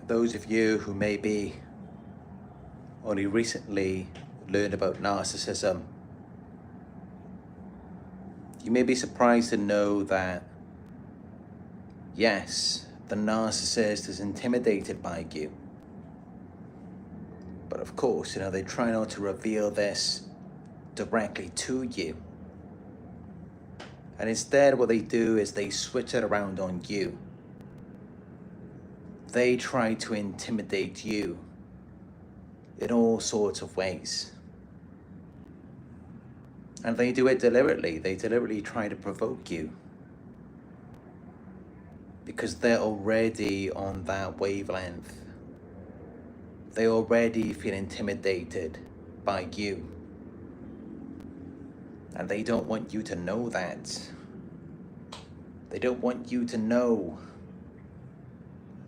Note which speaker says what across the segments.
Speaker 1: Those of you who maybe only recently learned about narcissism, you may be surprised to know that, yes, the narcissist is intimidated by you. But of course, they try not to reveal this directly to you. And instead, what they do is they switch it around on you. They try to intimidate you in all sorts of ways. And they do it deliberately. They deliberately try to provoke you because they're already on that wavelength. They already feel intimidated by you. And they don't want you to know that. They don't want you to know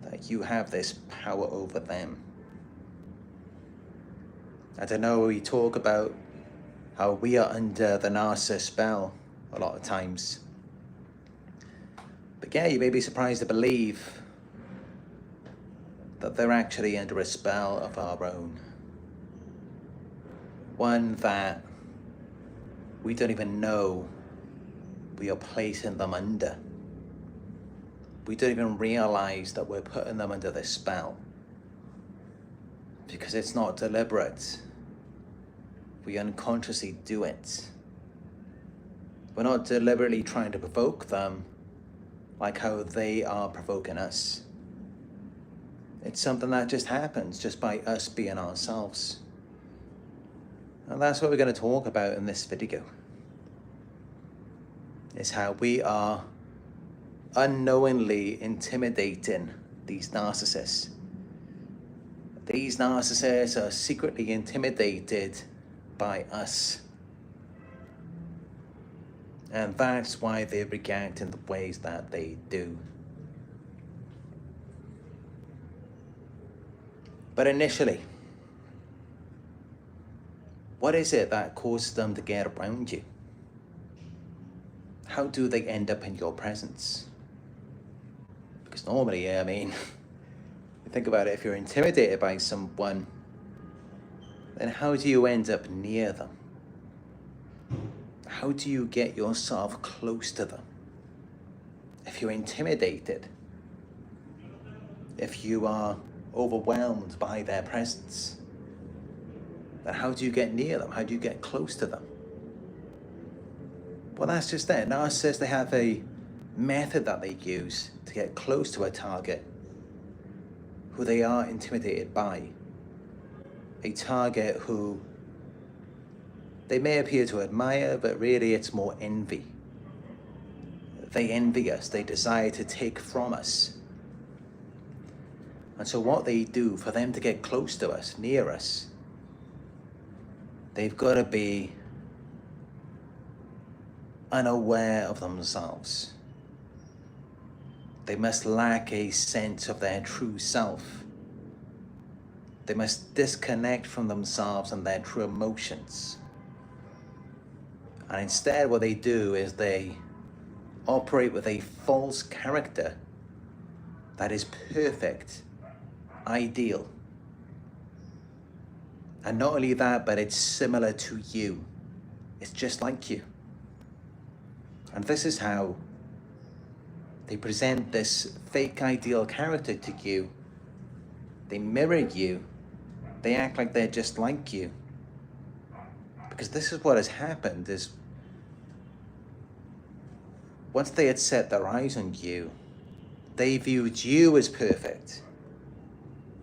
Speaker 1: that you have this power over them. I know we talk about how we are under the narcissist spell a lot of times. But yeah, you may be surprised to believe that they're actually under a spell of our own. One that we don't even know we are placing them under. We don't even realize that we're putting them under this spell because it's not deliberate. We unconsciously do it. We're not deliberately trying to provoke them like how they are provoking us. It's something that just happens just by us being ourselves. And that's what we're going to talk about in this video. Is how we are unknowingly intimidating these narcissists. These narcissists are secretly intimidated by us. And that's why they react in the ways that they do. But initially, what is it that causes them to get around you? How do they end up in your presence? Because normally, you think about it, if you're intimidated by someone, then how do you end up near them? How do you get yourself close to them? If you're intimidated, if you are overwhelmed by their presence, then how do you get near them? How do you get close to them? Well, that's just it. Narcissists, they have a method that they use to get close to a target who they are intimidated by. A target who they may appear to admire, but really it's more envy. They envy us. They desire to take from us. And so what they do for them to get close to us, near us, they've got to be unaware of themselves. They must lack a sense of their true self. They must disconnect from themselves and their true emotions. And instead what they do is they operate with a false character that is perfect, ideal. And not only that, but it's similar to you. It's just like you. And this is how they present this fake ideal character to you. They mirror you. They act like they're just like you. Because this is what has happened is once they had set their eyes on you, they viewed you as perfect.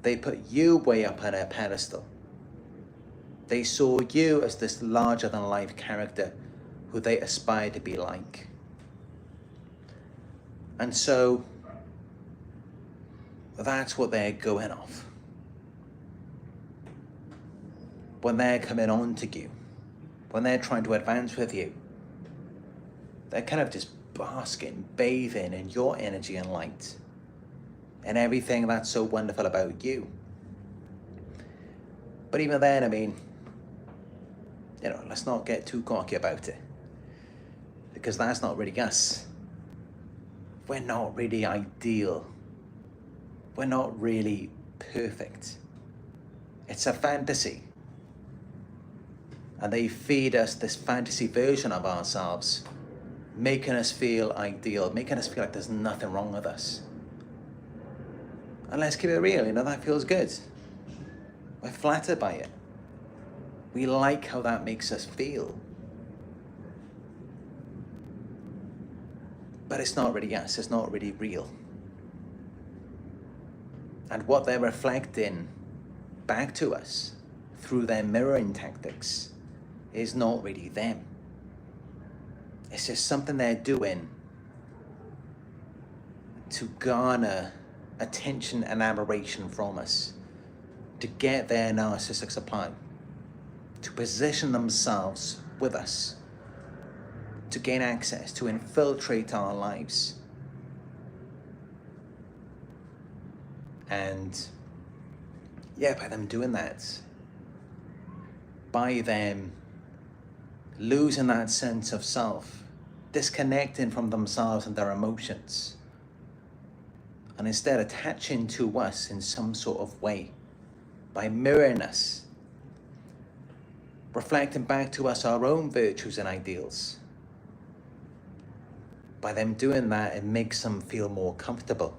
Speaker 1: They put you way up on a pedestal. They saw you as this larger than life character who they aspire to be like. And so that's what they're going off. When they're coming on to you, when they're trying to advance with you, they're kind of just basking, bathing in your energy and light and everything that's so wonderful about you. But even then, let's not get too cocky about it, because that's not really us. We're not really ideal. We're not really perfect. It's a fantasy. And they feed us this fantasy version of ourselves, making us feel ideal, making us feel like there's nothing wrong with us. And let's keep it real, that feels good. We're flattered by it. We like how that makes us feel. But it's not really us, it's not really real. And what they're reflecting back to us through their mirroring tactics is not really them. It's just something they're doing to garner attention and admiration from us, to get their narcissistic supply, to position themselves with us, to gain access, to infiltrate our lives. And by them doing that, by them losing that sense of self, disconnecting from themselves and their emotions, and instead attaching to us in some sort of way, by mirroring us, reflecting back to us our own virtues and ideals. By them doing that, it makes them feel more comfortable.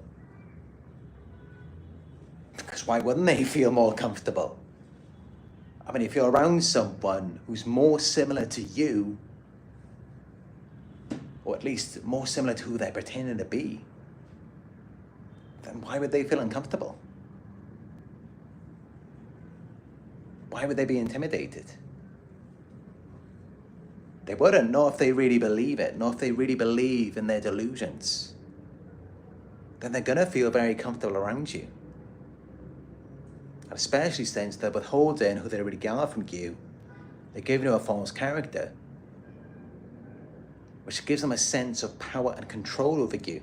Speaker 1: Because why wouldn't they feel more comfortable? I mean, if you're around someone who's more similar to you, or at least more similar to who they're pretending to be, then why would they feel uncomfortable? Why would they be intimidated? They wouldn't, not if they really believe it, not if they really believe in their delusions. Then they're gonna feel very comfortable around you. And especially since they're withholding who they really are from you. They're giving you a false character, which gives them a sense of power and control over you.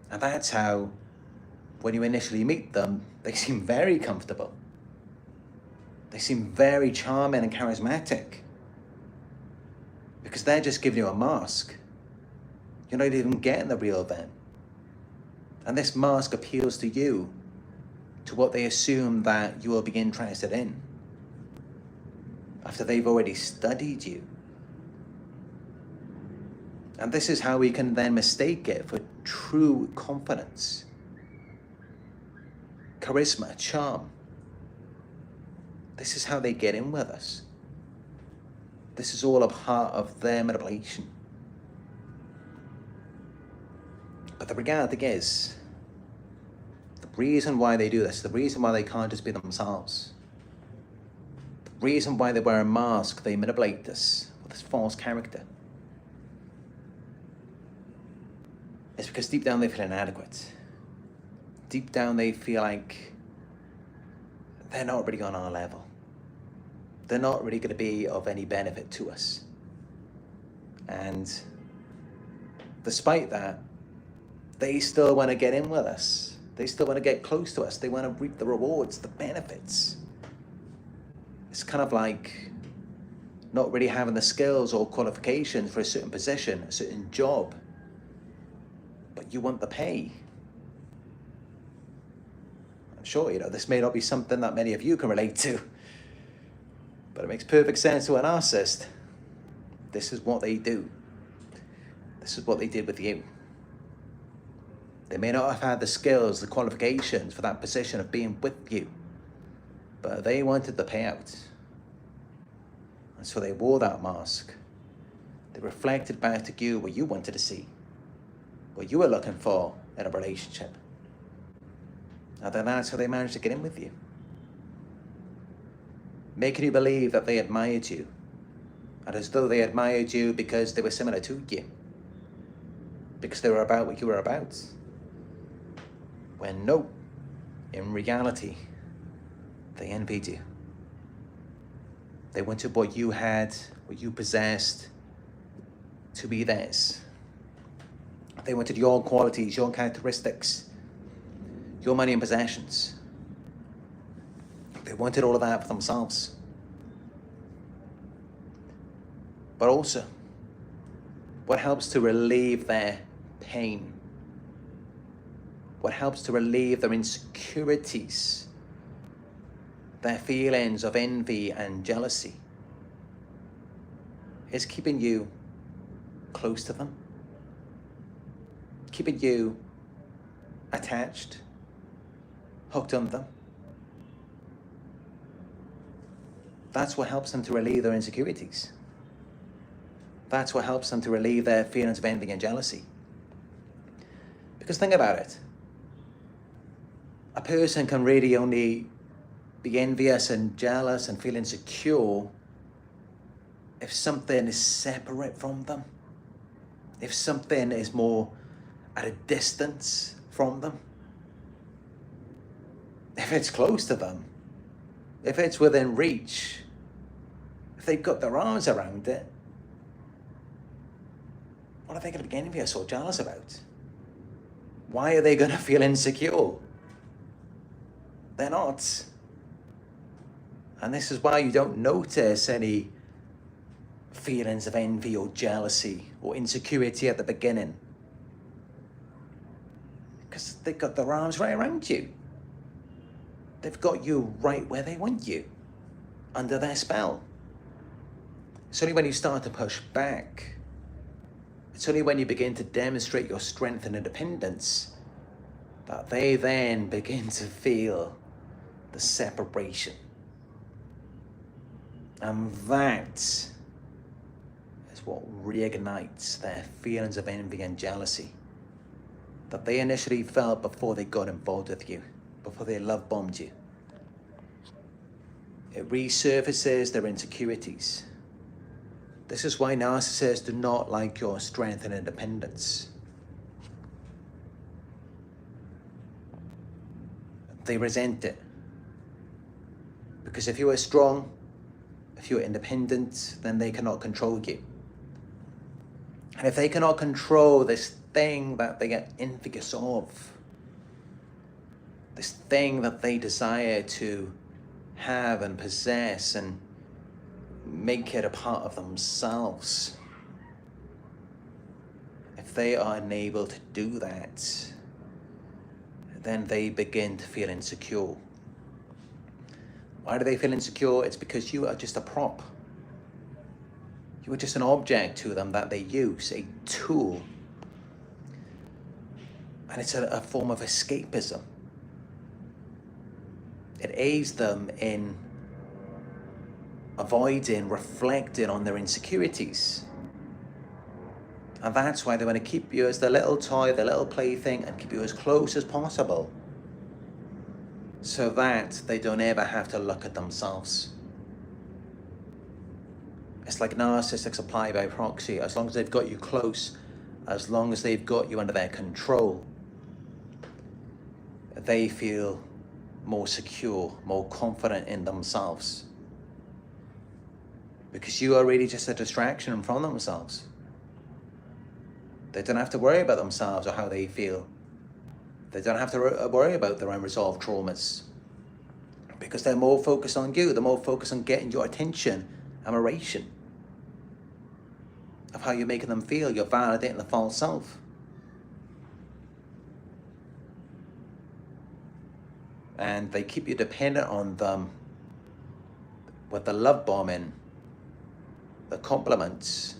Speaker 1: And that's how, when you initially meet them, they seem very comfortable. They seem very charming and charismatic, because they're just giving you a mask. You're not even getting the real them. And this mask appeals to you, to what they assume that you will be interested in, after they've already studied you. And this is how we can then mistake it for true confidence, charisma, charm. This is how they get in with us. This is all a part of their manipulation. But the reality is, the reason why they do this, the reason why they can't just be themselves, the reason why they wear a mask, they manipulate us with this false character, is because deep down they feel inadequate. Deep down they feel like they're not really on our level. They're not really going to be of any benefit to us. And despite that, they still want to get in with us. They still want to get close to us. They want to reap the rewards, the benefits. It's kind of like not really having the skills or qualifications for a certain position, a certain job, but you want the pay. I'm sure, this may not be something that many of you can relate to, but it makes perfect sense to a narcissist. This is what they do. This is what they did with you. They may not have had the skills, the qualifications for that position of being with you, but they wanted the payout. And so they wore that mask. They reflected back to you what you wanted to see, what you were looking for in a relationship. And then that's how they managed to get in with you, making you believe that they admired you, and as though they admired you because they were similar to you, because they were about what you were about. When no, in reality, they envied you. They wanted what you had, what you possessed, to be theirs. They wanted your qualities, your characteristics, your money and possessions. They wanted all of that for themselves. But also, what helps to relieve their pain what helps to relieve their insecurities, their feelings of envy and jealousy, is keeping you close to them, keeping you attached, hooked on them. That's what helps them to relieve their insecurities. That's what helps them to relieve their feelings of envy and jealousy. Because think about it. A person can really only be envious and jealous and feel insecure if something is separate from them, if something is more at a distance from them. If it's close to them, if it's within reach, if they've got their arms around it, what are they going to be envious or jealous about? Why are they going to feel insecure? They're not. And this is why you don't notice any feelings of envy or jealousy or insecurity at the beginning. Because they've got their arms right around you. They've got you right where they want you, under their spell. It's only when you start to push back, it's only when you begin to demonstrate your strength and independence that they then begin to feel the separation. And that is what reignites their feelings of envy and jealousy that they initially felt before they got involved with you, before they love bombed you. It resurfaces their insecurities. This is why narcissists do not like your strength and independence. They resent it. Because if you are strong, if you are independent, then they cannot control you. And if they cannot control this thing that they get envious of, this thing that they desire to have and possess and make it a part of themselves, if they are unable to do that, then they begin to feel insecure. Why do they feel insecure? It's because you are just a prop. You are just an object to them that they use, a tool. And it's a form of escapism. It aids them in avoiding, reflecting on their insecurities. And that's why they want to keep you as their little toy, their little plaything, and keep you as close as possible, so that they don't ever have to look at themselves. It's like narcissists apply by proxy. As long as they've got you close, as long as they've got you under their control, they feel more secure, more confident in themselves. Because you are really just a distraction from themselves. They don't have to worry about themselves or how they feel. They don't have to worry about their unresolved traumas. Because they're more focused on you. They're more focused on getting your attention, admiration of how you're making them feel. You're validating the false self. And they keep you dependent on them with the love bombing, the compliments.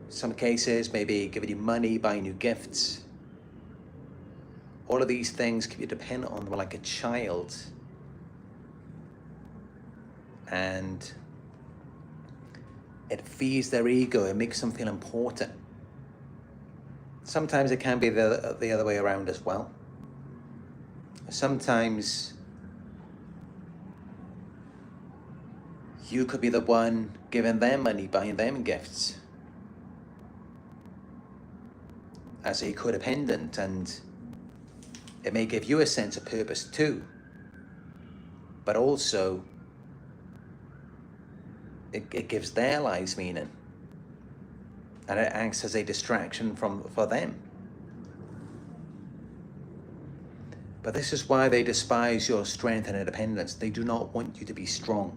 Speaker 1: Some cases, maybe giving you money, buying you gifts. All of these things keep you dependent on them like a child. And it feeds their ego. It makes them feel important. Sometimes it can be the other way around as well. Sometimes you could be the one giving them money, buying them gifts as a codependent, and it may give you a sense of purpose too, but also it gives their lives meaning, and it acts as a distraction for them. But this is why they despise your strength and independence. They do not want you to be strong.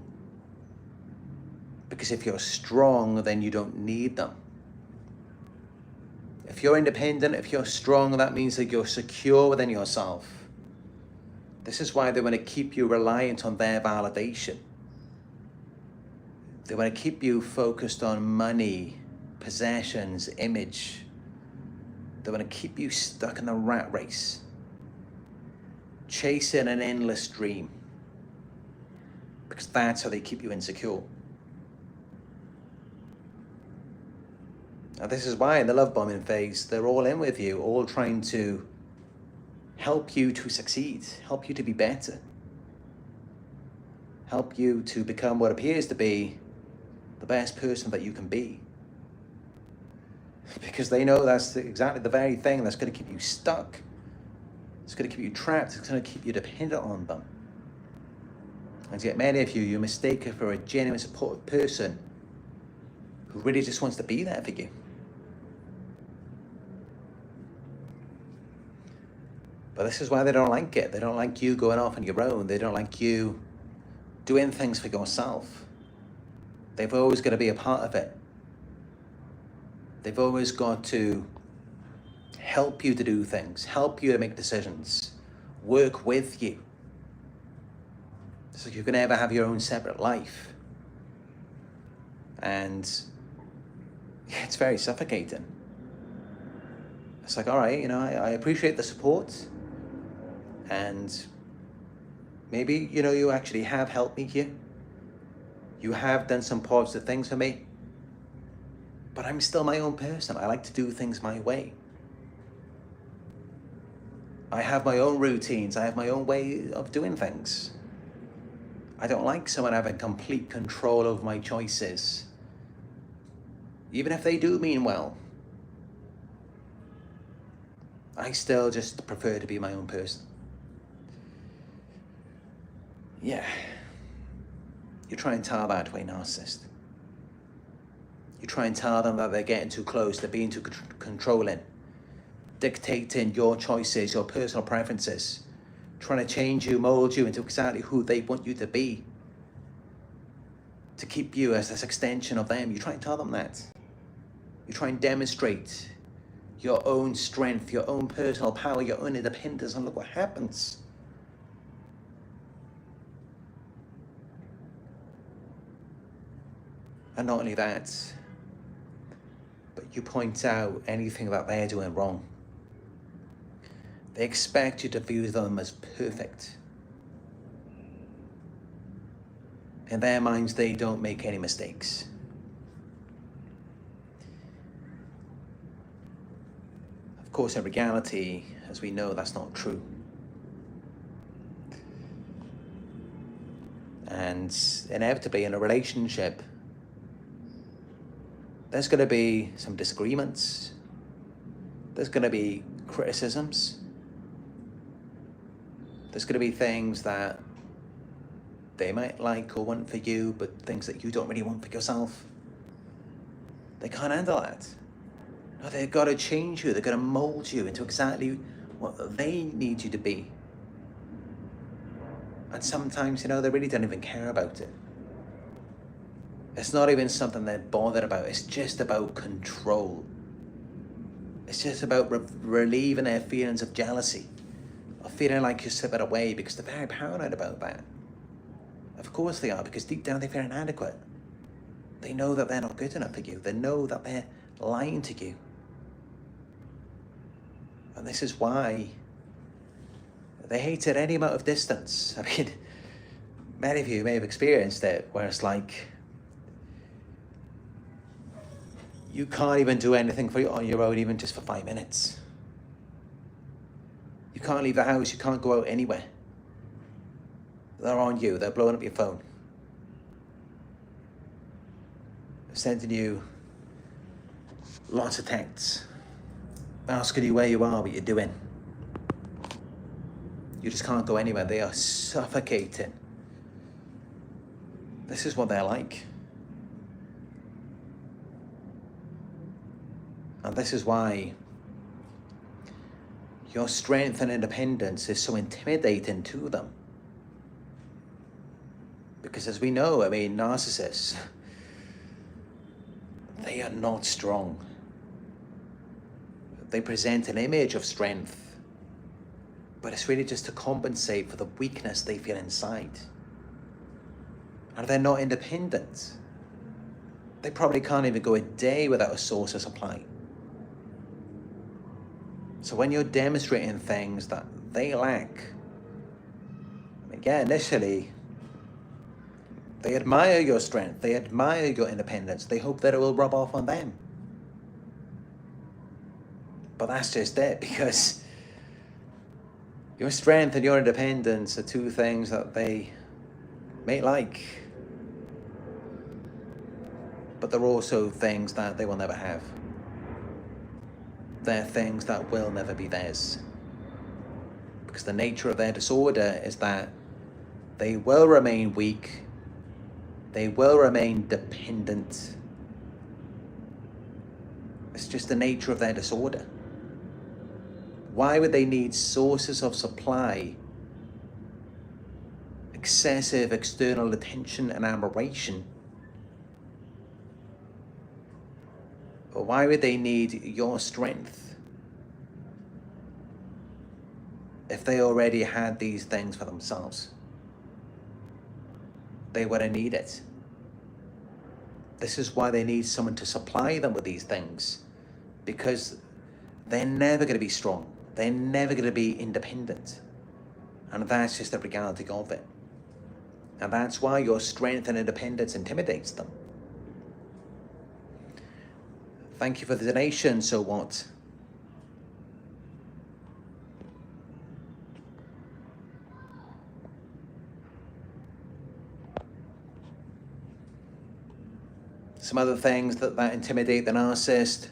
Speaker 1: Because if you're strong, then you don't need them. If you're independent, if you're strong, that means that you're secure within yourself. This is why they want to keep you reliant on their validation. They want to keep you focused on money, possessions, image. They want to keep you stuck in the rat race, chasing an endless dream, because that's how they keep you insecure. Now, this is why in the love bombing phase, they're all in with you, all trying to help you to succeed, help you to be better, help you to become what appears to be the best person that you can be. Because they know that's exactly the very thing that's going to keep you stuck. It's going to keep you trapped. It's going to keep you dependent on them. And yet many of you, you mistake it for a genuine, supportive person who really just wants to be there for you. But this is why they don't like it. They don't like you going off on your own. They don't like you doing things for yourself. They've always got to be a part of it. They've always got to help you to do things, help you to make decisions, work with you. So you can never have your own separate life. And it's very suffocating. It's like, all right, I appreciate the support. And maybe, you actually have helped me here. You have done some positive things for me. But I'm still my own person. I like to do things my way. I have my own routines. I have my own way of doing things. I don't like someone having complete control over my choices. Even if they do mean well. I still just prefer to be my own person. Yeah. You try and tell that to a narcissist. You try and tell them that they're getting too close, they're being too controlling, dictating your choices, your personal preferences, trying to change you, mold you into exactly who they want you to be, to keep you as this extension of them. You try and tell them that. You try and demonstrate your own strength, your own personal power, your own independence, and look what happens. And not only that, but you point out anything that they're doing wrong. They expect you to view them as perfect. In their minds, they don't make any mistakes. Of course, in reality, as we know, that's not true. And inevitably, in a relationship, there's going to be some disagreements. There's going to be criticisms. There's going to be things that they might like or want for you, but things that you don't really want for yourself. They can't handle that. No, they've got to change you. They're going to mold you into exactly what they need you to be. And sometimes, they really don't even care about it. It's not even something they're bothered about. It's just about control. It's just about relieving their feelings of jealousy, of feeling like you're slipping away, because they're very paranoid about that. Of course they are, because deep down they feel inadequate. They know that they're not good enough for you. They know that they're lying to you. And this is why they hate at any amount of distance. I mean, many of you may have experienced it, where it's like, you can't even do anything for you on your own, even just for 5 minutes. You can't leave the house, you can't go out anywhere. They're on you, they're blowing up your phone. They're sending you lots of texts, asking you where you are, what you're doing. You just can't go anywhere. They are suffocating. This is what they're like. And this is why your strength and independence is so intimidating to them. Because as we know, narcissists, they are not strong. they present an image of strength, but it's really just to compensate for the weakness they feel inside. And they're not independent. They probably can't even go a day without a source of supply. So when you're demonstrating things that they lack, initially, they admire your strength, they admire your independence, they hope that it will rub off on them. But that's just it, because your strength and your independence are two things that they may like, but they're also things that they will never have. They're things that will never be theirs. Because the nature of their disorder is that they will remain weak, they will remain dependent. It's just the nature of their disorder. Why would they need sources of supply, excessive external attention and admiration? Or why would they need your strength if they already had these things for themselves? They wouldn't need it. This is why they need someone to supply them with these things, because they're never going to be strong. They're never going to be independent. And that's just the reality of it. And that's why your strength and independence intimidates them. Thank you for the donation, so what? Some other things that intimidate the narcissist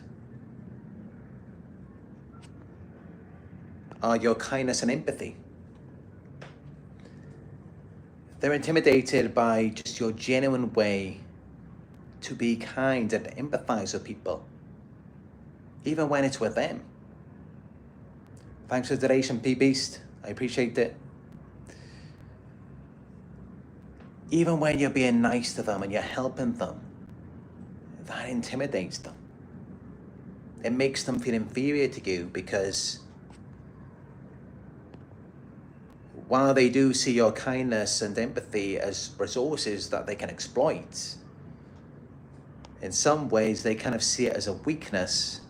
Speaker 1: are your kindness and empathy. They're intimidated by just your genuine way to be kind and empathize with people, even when it's with them. Thanks for the donation, P-Beast. I appreciate it. Even when you're being nice to them and you're helping them, that intimidates them. It makes them feel inferior to you, because while they do see your kindness and empathy as resources that they can exploit, in some ways they kind of see it as a weakness.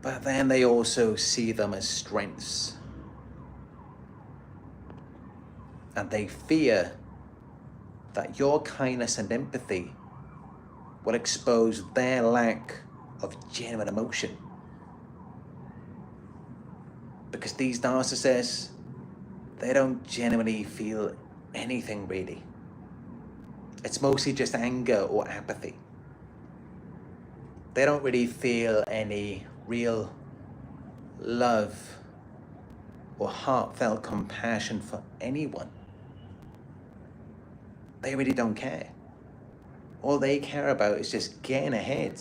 Speaker 1: But then they also see them as strengths. And they fear that your kindness and empathy will expose their lack of genuine emotion. Because these narcissists, they don't genuinely feel anything really. It's mostly just anger or apathy. They don't really feel any real love or heartfelt compassion for anyone. They really don't care. All they care about is just getting ahead,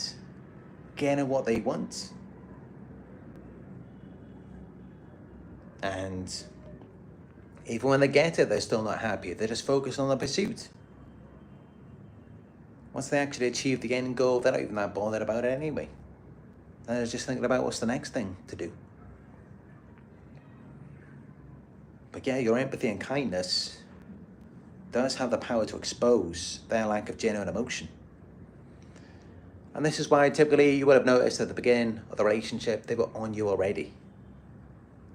Speaker 1: getting what they want. And even when they get it, they're still not happy. They're just focused on the pursuit. Once they actually achieve the end goal, they're not even that bothered about it anyway. They're just thinking about what's the next thing to do. But yeah, your empathy and kindness does have the power to expose their lack of genuine emotion. And this is why typically you would have noticed at the beginning of the relationship, they were on you already.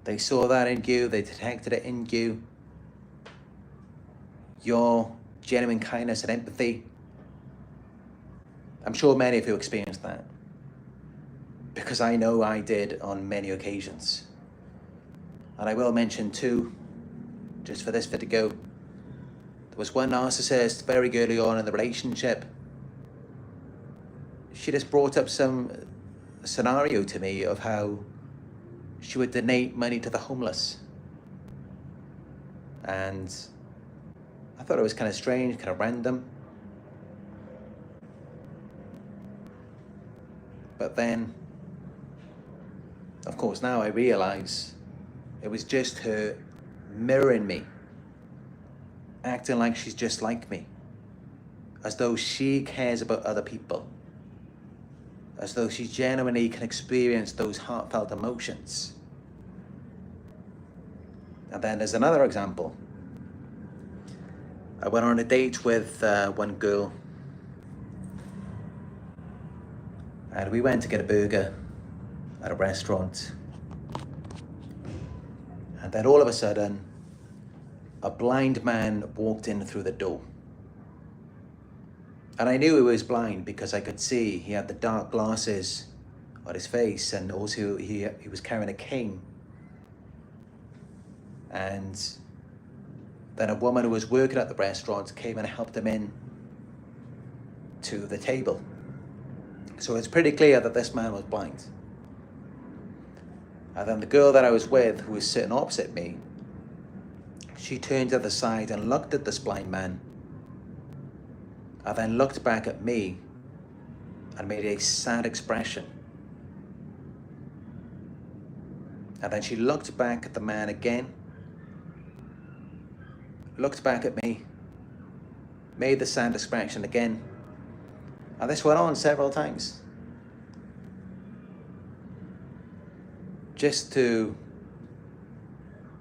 Speaker 1: They saw that in you, they detected it in you. Your genuine kindness and empathy. I'm sure many of you experienced that, because I know I did on many occasions. And I will mention too, just for this video, there was one narcissist very early on in the relationship. She just brought up some scenario to me of how she would donate money to the homeless. And I thought it was kind of strange, kind of random. But then, of course, now I realize it was just her mirroring me, acting like she's just like me, as though she cares about other people, as though she genuinely can experience those heartfelt emotions. And then there's another example. I went on a date with one girl, and we went to get a burger at a restaurant. And then all of a sudden, a blind man walked in through the door. And I knew he was blind because I could see he had the dark glasses on his face, and also he was carrying a cane. And then a woman who was working at the restaurant came and helped him in to the table. So it's pretty clear that this man was blind. And then the girl that I was with, who was sitting opposite me, she turned to the side and looked at this blind man, and then looked back at me and made a sad expression. And then she looked back at the man again, looked back at me, made the sad expression again, and this went on several times. Just to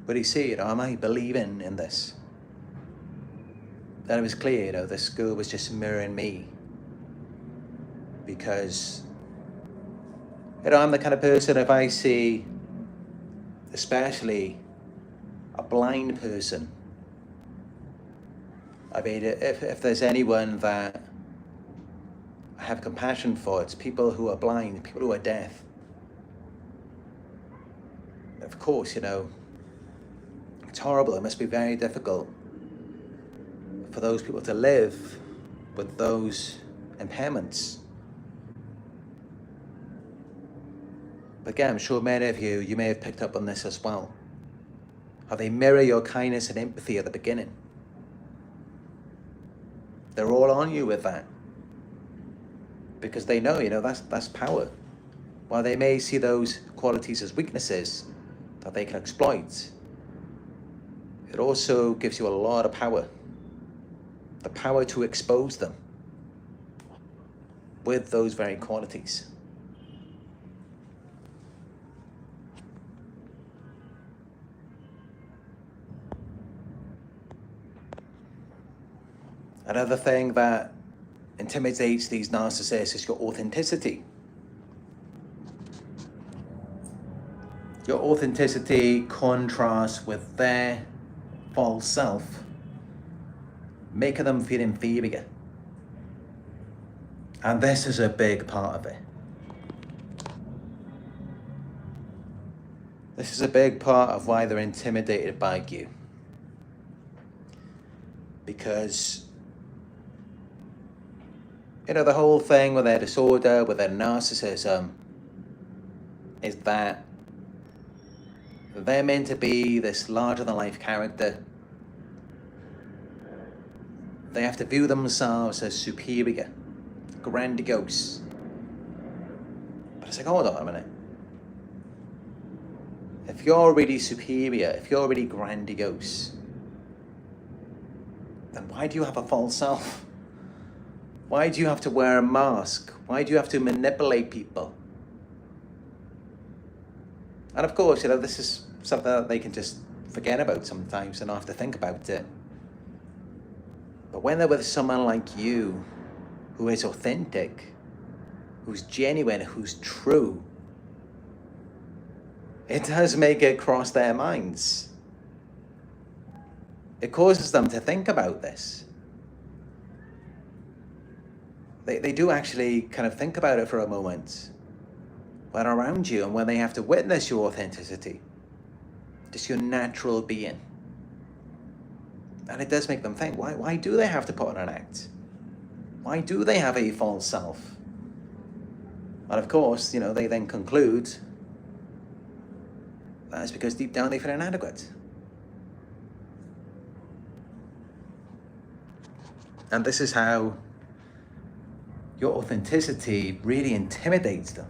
Speaker 1: really see, am I believing in this? Then it was clear, this girl was just mirroring me. Because, I'm the kind of person, if I see, especially a blind person, I mean, if there's anyone that I have compassion for, it's people who are blind, people who are deaf. Of course, it's horrible. It must be very difficult for those people to live with those impairments. But again, I'm sure many of you may have picked up on this as well. How they mirror your kindness and empathy at the beginning. They're all on you with that. Because they know, that's power. While they may see those qualities as weaknesses that they can exploit, it also gives you a lot of power. The power to expose them with those very qualities. Another thing that intimidates these narcissists is your authenticity. Your authenticity contrasts with their false self, making them feel inferior. And this is a big part of it. This is a big part of why they're intimidated by you. Because, the whole thing with their disorder, with their narcissism, is that they're meant to be this larger-than-life character. They have to view themselves as superior, grandiose. But it's like, hold on a minute. If you're really superior, if you're really grandiose, then why do you have a false self? Why do you have to wear a mask? Why do you have to manipulate people? And of course, this is something that they can just forget about sometimes and not have to think about it. But when they're with someone like you, who is authentic, who's genuine, who's true, it does make it cross their minds. It causes them to think about this. They do actually kind of think about it for a moment when around you and when they have to witness your authenticity, just your natural being. And it does make them think, why do they have to put on an act? Why do they have a false self? And of course, they then conclude that it's because deep down they feel inadequate. And this is how your authenticity really intimidates them.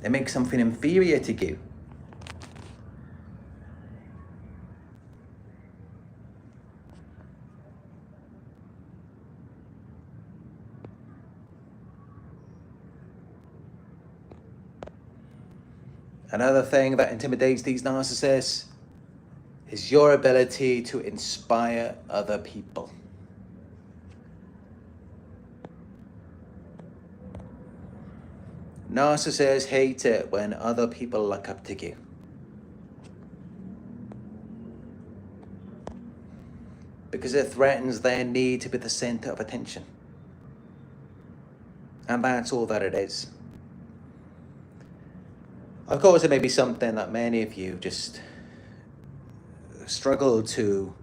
Speaker 1: It makes something inferior to you. Another thing that intimidates these narcissists is your ability to inspire other people. Narcissists hate it when other people look up to you. Because it threatens their need to be the center of attention. And that's all that it is. Of course, it may be something that many of you just struggle to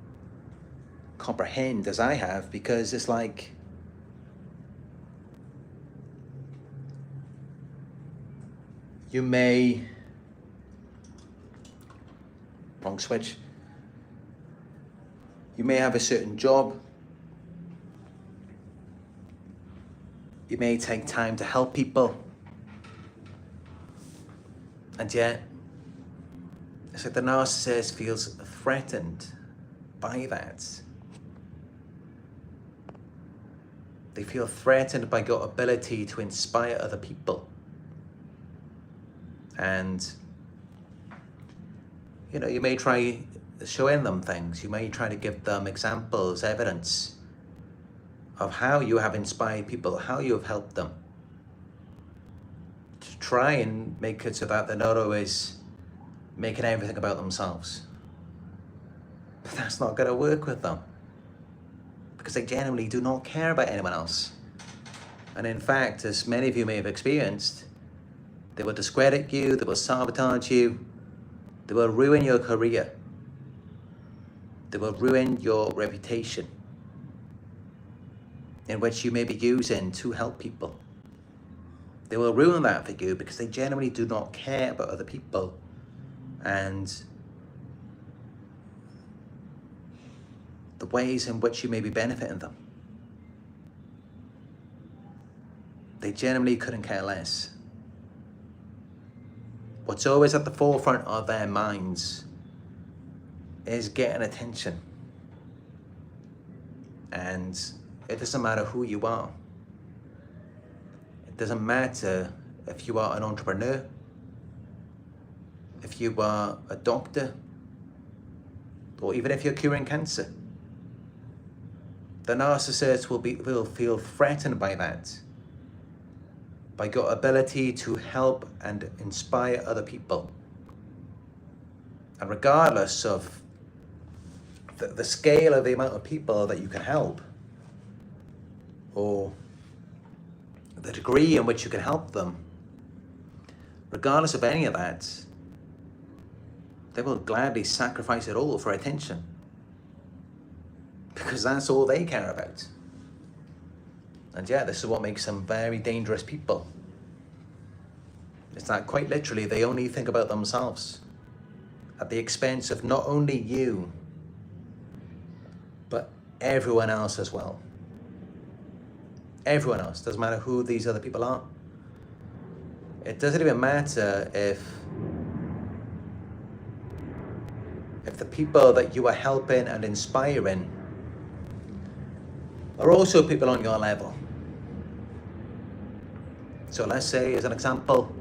Speaker 1: comprehend, as I have, because it's like you may, wrong switch, you may have a certain job, you may take time to help people, and yet it's like the narcissist feels threatened by that. They feel threatened by your ability to inspire other people. And, you know, you may try showing them things. You may try to give them examples, evidence of how you have inspired people, how you have helped them. To try and make it so that they're not always making everything about themselves. But that's not going to work with them, because they genuinely do not care about anyone else. And in fact, as many of you may have experienced, they will discredit you, they will sabotage you, they will ruin your career, they will ruin your reputation, in which you may be using to help people. They will ruin that for you because they genuinely do not care about other people and the ways in which you may be benefiting them. They genuinely couldn't care less. What's always at the forefront of their minds is getting attention. And it doesn't matter who you are. It doesn't matter if you are an entrepreneur, if you are a doctor, or even if you're curing cancer. The narcissist will feel threatened by that, by your ability to help and inspire other people. And regardless of the scale of the amount of people that you can help, or the degree in which you can help them, regardless of any of that, they will gladly sacrifice it all for attention. Because that's all they care about. And yeah, this is what makes them very dangerous people. It's that quite literally they only think about themselves at the expense of not only you, but everyone else as well. Everyone else, doesn't matter who these other people are. It doesn't even matter if the people that you are helping and inspiring are also people on your level. So let's say, as an example,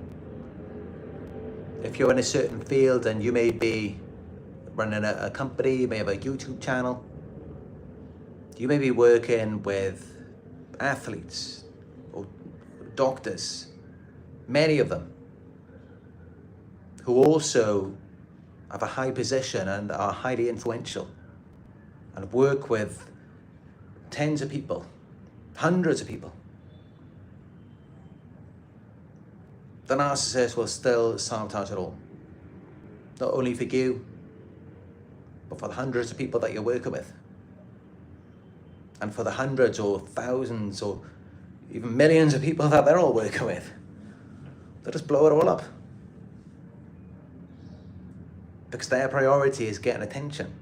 Speaker 1: if you're in a certain field and you may be running a company, you may have a YouTube channel, you may be working with athletes or doctors, many of them, who also have a high position and are highly influential and work with tens of people, hundreds of people. The narcissist will still sabotage it all. Not only for you, but for the hundreds of people that you're working with. And for the hundreds or thousands or even millions of people that they're all working with. They'll just blow it all up. Because their priority is getting attention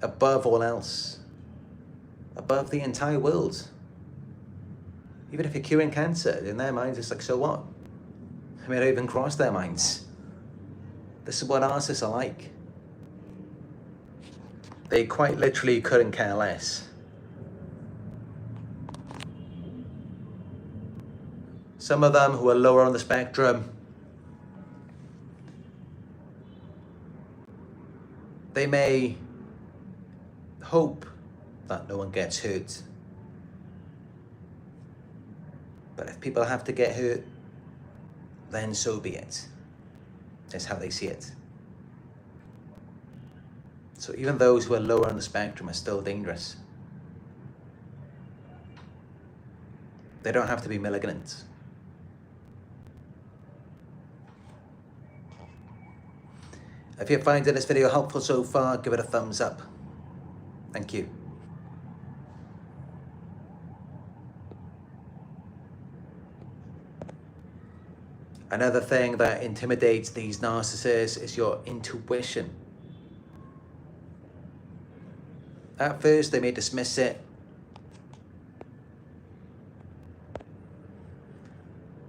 Speaker 1: above all else. Above the entire world. Even if you're curing cancer, in their minds it's like, so what? I mean, it don't even cross their minds. This is what narcissists are like. They quite literally couldn't care less. Some of them who are lower on the spectrum They may hope that no one gets hurt. But if people have to get hurt, then so be it. That's how they see it. So even those who are lower on the spectrum are still dangerous. They don't have to be malignant. If you're finding this video helpful so far, give it a thumbs up. Thank you. Another thing that intimidates these narcissists is your intuition. At first, they may dismiss it,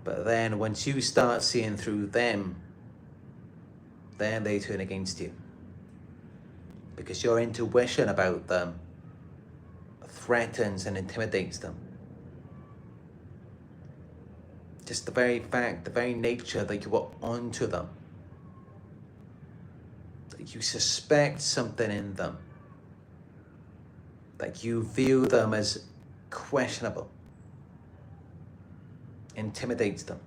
Speaker 1: but then once you start seeing through them, then they turn against you. Because your intuition about them threatens and intimidates them. Just the very fact, the very nature that you are onto them. That you suspect something in them. That you view them as questionable. Intimidates them.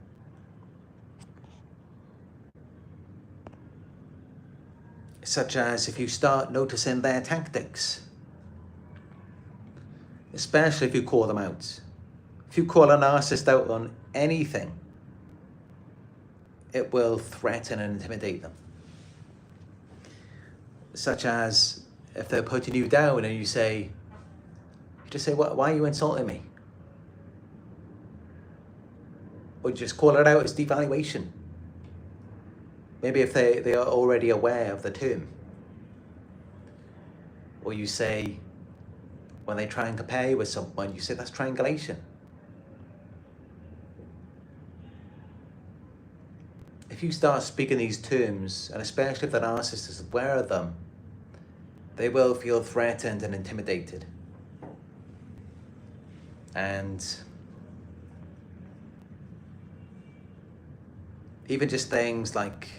Speaker 1: Such as if you start noticing their tactics. Especially if you call them out. If you call a narcissist out on anything, it will threaten and intimidate them. Such as if they're putting you down and you just say, why are you insulting me? Or you just call it out as devaluation. Maybe if they are already aware of the term. Or you say, when they try and compare you with someone, you say that's triangulation. If you start speaking these terms, and especially if the narcissist is aware of them, they will feel threatened and intimidated. And even just things like,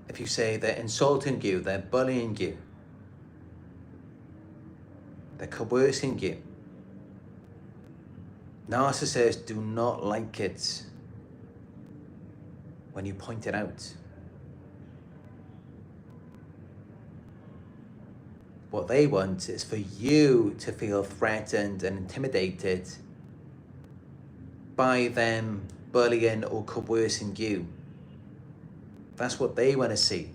Speaker 1: if you say they're insulting you, they're bullying you, they're coercing you. Narcissists do not like it when you point it out. What they want is for you to feel threatened and intimidated by them bullying or coercing you. That's what they want to see.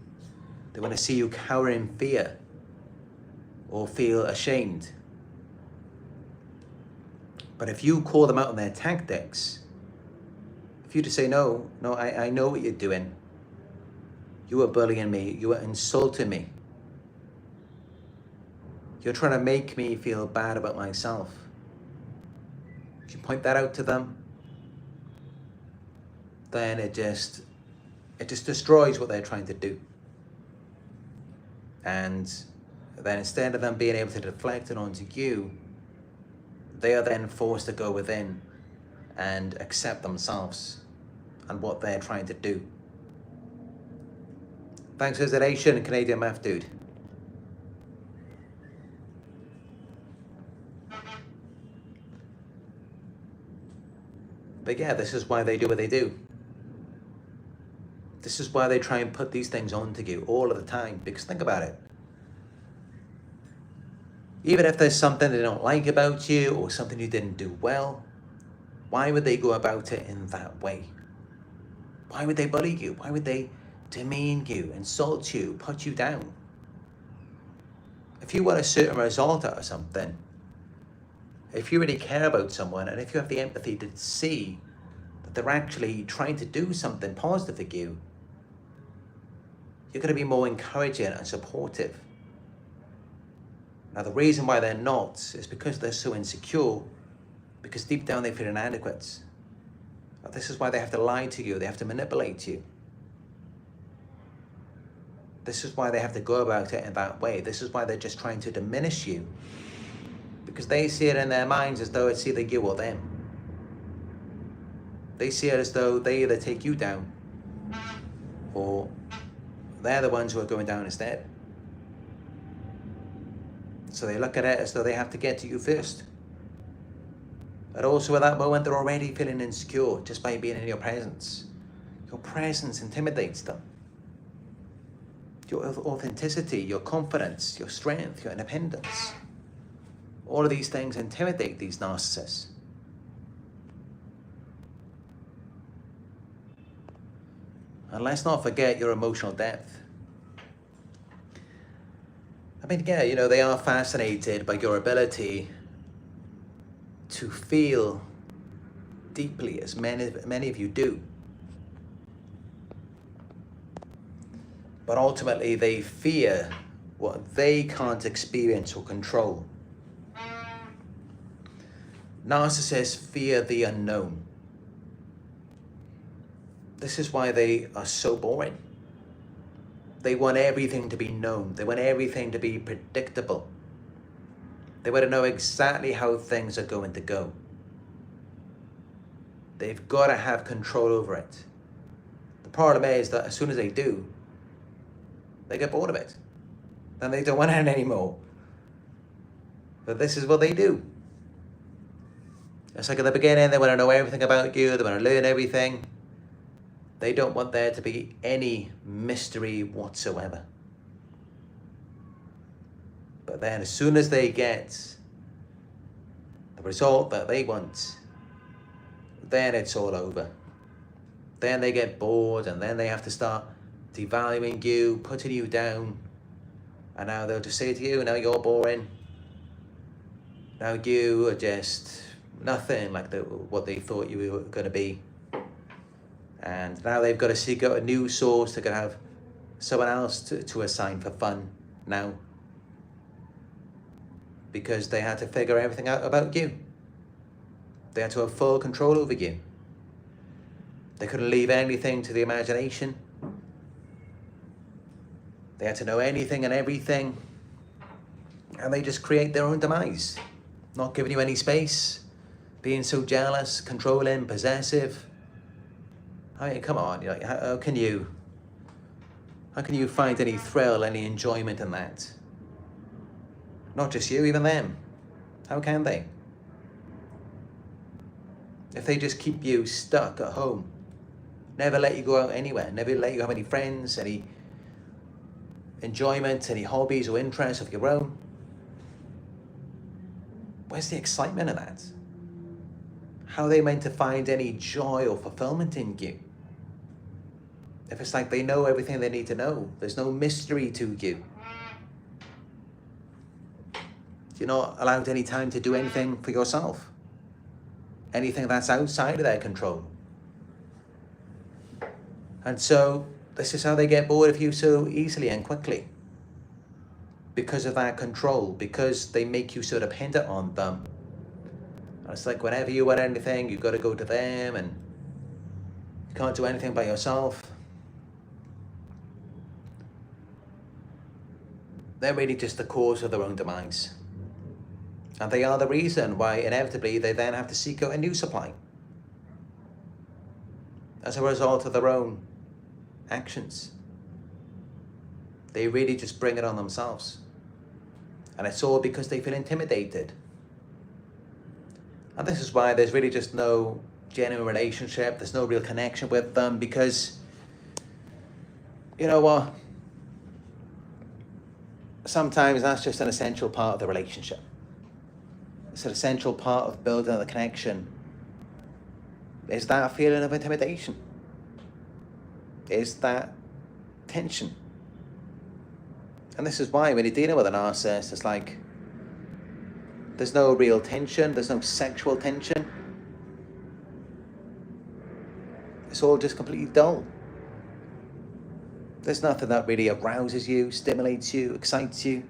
Speaker 1: They want to see you cower in fear or feel ashamed. But if you call them out on their tactics, if you just say, no, I know what you're doing. You are bullying me. You are insulting me. You're trying to make me feel bad about myself. If you point that out to them, then it just destroys what they're trying to do. And then instead of them being able to deflect it onto you, they are then forced to go within and accept themselves and what they're trying to do. Thanks for the donation, Canadian Math Dude. But yeah, this is why they do what they do. This is why they try and put these things onto you all of the time. Because think about it. Even if there's something they don't like about you or something you didn't do well, why would they go about it in that way? Why would they bully you? Why would they demean you, insult you, put you down? If you want a certain result out of something, if you really care about someone, and if you have the empathy to see that they're actually trying to do something positive for you, you're going to be more encouraging and supportive. Now, the reason why they're not is because they're so insecure, because deep down they feel inadequate. This is why they have to lie to you, they have to manipulate you. This is why they have to go about it in that way. This is why they're just trying to diminish you. Because they see it in their minds as though it's either you or them. They see it as though they either take you down or they're the ones who are going down instead. So they look at it as though they have to get to you first. But also at that moment, they're already feeling insecure just by being in your presence. Your presence intimidates them. Your authenticity, your confidence, your strength, your independence. All of these things intimidate these narcissists. And let's not forget your emotional depth. I mean, yeah, they are fascinated by your ability to feel deeply, as many of you do. But ultimately, they fear what they can't experience or control. Narcissists fear the unknown. This is why they are so boring. They want everything to be known. They want everything to be predictable. They want to know exactly how things are going to go. They've got to have control over it. The problem is that as soon as they do, they get bored of it. Then they don't want it anymore. But this is what they do. It's like at the beginning, they want to know everything about you. They want to learn everything. They don't want there to be any mystery whatsoever. But then as soon as they get the result that they want, then it's all over. Then they get bored, and then they have to start devaluing you, putting you down. And now they'll just say to you, now you're boring. Now you are just nothing like what they thought you were going to be. And now they've got to seek out a new source. They're going to have someone else to assign for fun now. Because they had to figure everything out about you. They had to have full control over you. They couldn't leave anything to the imagination. They had to know anything and everything. And they just create their own demise. Not giving you any space. Being so jealous, controlling, possessive. I mean, come on, how can you find any thrill, any enjoyment in that? Not just you, even them. How can they? If they just keep you stuck at home, never let you go out anywhere, never let you have any friends, any enjoyment, any hobbies or interests of your own, where's the excitement of that? How are they meant to find any joy or fulfillment in you? If it's like they know everything they need to know, there's no mystery to you. You're not allowed any time to do anything for yourself. Anything that's outside of their control. And so this is how they get bored of you so easily and quickly. Because of that control, because they make you so dependent on them. And it's like whenever you want anything, you've got to go to them, and you can't do anything by yourself. They're really just the cause of their own demise. And they are the reason why inevitably they then have to seek out a new supply. As a result of their own actions. They really just bring it on themselves. And it's all because they feel intimidated. And this is why there's really just no genuine relationship. There's no real connection with them, because, you know what? Sometimes that's just an essential part of the relationship. It's an essential part of building the connection. Is that feeling of intimidation? Is that tension? And this is why when you're dealing with a narcissist, it's like there's no real tension, there's no sexual tension. It's all just completely dull. There's nothing that really arouses you, stimulates you, excites you.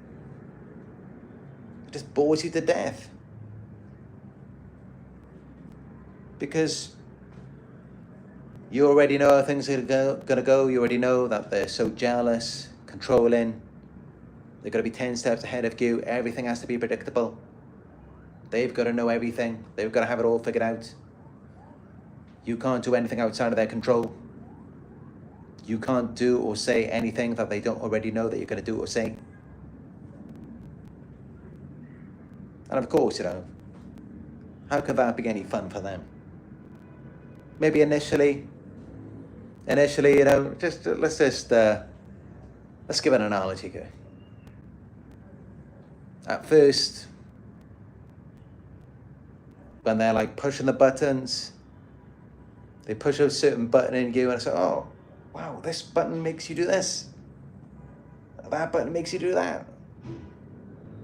Speaker 1: It just bores you to death. Because you already know how things are going to go. You already know that they're so jealous, controlling. They're going to be 10 steps ahead of you. Everything has to be predictable. They've got to know everything. They've got to have it all figured out. You can't do anything outside of their control. You can't do or say anything that they don't already know that you're going to do or say. And of course, how could that be any fun for them? Maybe initially, let's give an analogy here. At first, when they're like pushing the buttons, they push a certain button in you and I say, oh, wow, this button makes you do this. That button makes you do that.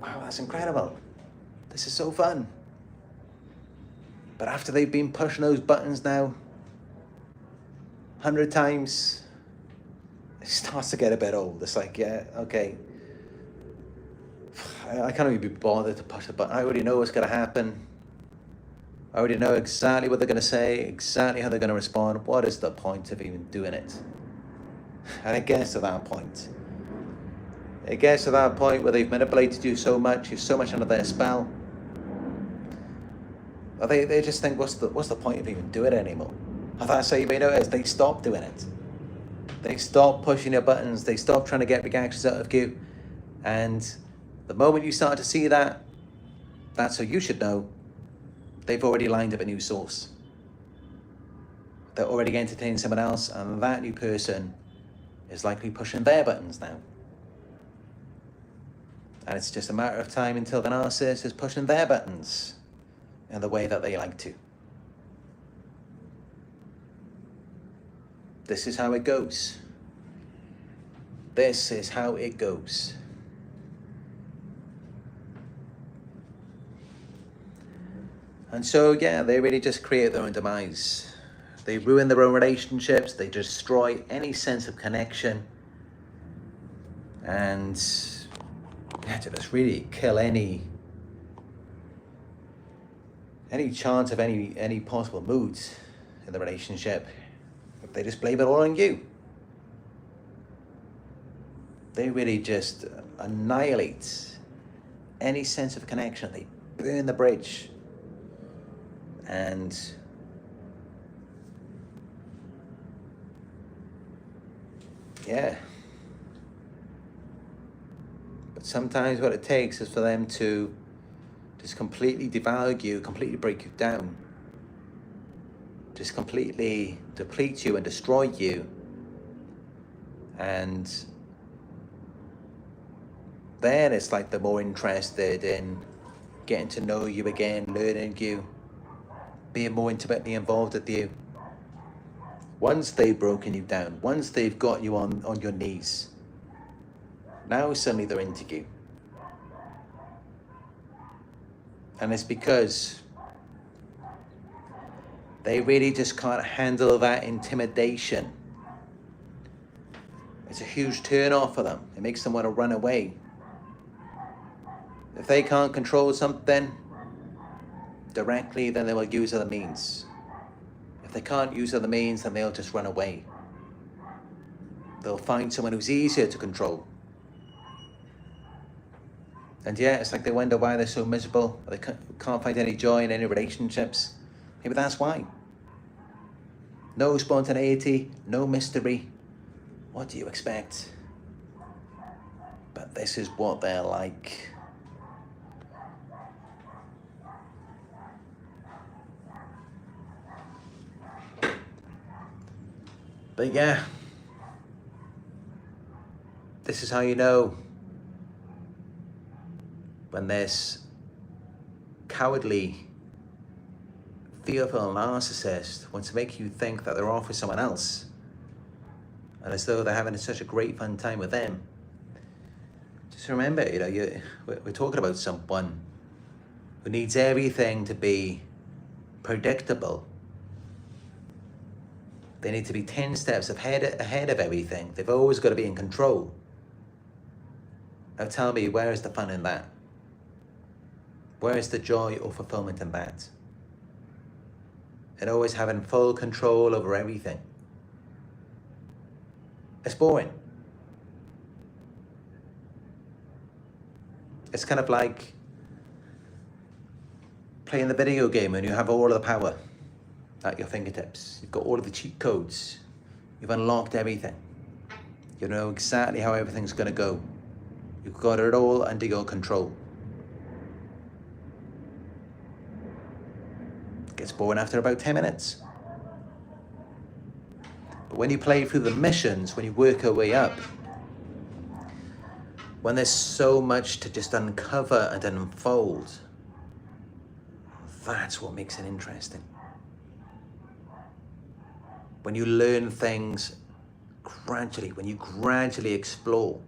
Speaker 1: Wow, that's incredible. This is so fun. But after they've been pushing those buttons now 100 times, it starts to get a bit old. It's like, yeah, okay. I can't even be bothered to push the button. I already know what's going to happen. I already know exactly what they're going to say, exactly how they're going to respond. What is the point of even doing it? And it gets to that point. It gets to that point where they've manipulated you so much, you're so much under their spell. Or they just think, what's the point of even doing it anymore? And that's how you may notice they stop doing it. They stop pushing your buttons. They stop trying to get reactions out of you. And the moment you start to see that, that's how you should know they've already lined up a new source. They're already entertaining someone else, and that new person is likely pushing their buttons now. And it's just a matter of time until the narcissist is pushing their buttons in the way that they like to. This is how it goes. This is how it goes. And so, yeah, they really just create their own demise. They ruin their own relationships. They destroy any sense of connection. And yeah, to just really kill any chance of any possible moods in the relationship. They just blame it all on you. They really just annihilate any sense of connection. They burn the bridge. And yeah. But sometimes what it takes is for them to just completely devalue you, completely break you down, just completely deplete you and destroy you. And then it's like they're more interested in getting to know you again, learning you, being more intimately involved with you. Once they've broken you down, once they've got you on your knees, now suddenly they're into you. And it's because they really just can't handle that intimidation. It's a huge turn off for them. It makes them want to run away. If they can't control something directly, then they will use other means. If they can't use other means, then they'll just run away. They'll find someone who's easier to control. And yeah, it's like they wonder why they're so miserable. They can't find any joy in any relationships. Maybe that's why. No spontaneity, no mystery. What do you expect? But this is what they're like. But yeah, this is how you know when this cowardly, fearful narcissist wants to make you think that they're off with someone else, and as though they're having such a great fun time with them. Just remember, we're talking about someone who needs everything to be predictable. They need to be 10 steps ahead of everything. They've always got to be in control. Now tell me, where is the fun in that? Where is the joy or fulfillment in that? And always having full control over everything. It's boring. It's kind of like playing the video game and you have all of the power at your fingertips. You've got all of the cheat codes. You've unlocked everything. You know exactly how everything's going to go. You've got it all under your control. gets boring after about 10 minutes. But when you play through the missions, when you work your way up, when there's so much to just uncover and unfold, that's what makes it interesting. When you learn things gradually, when you gradually explore,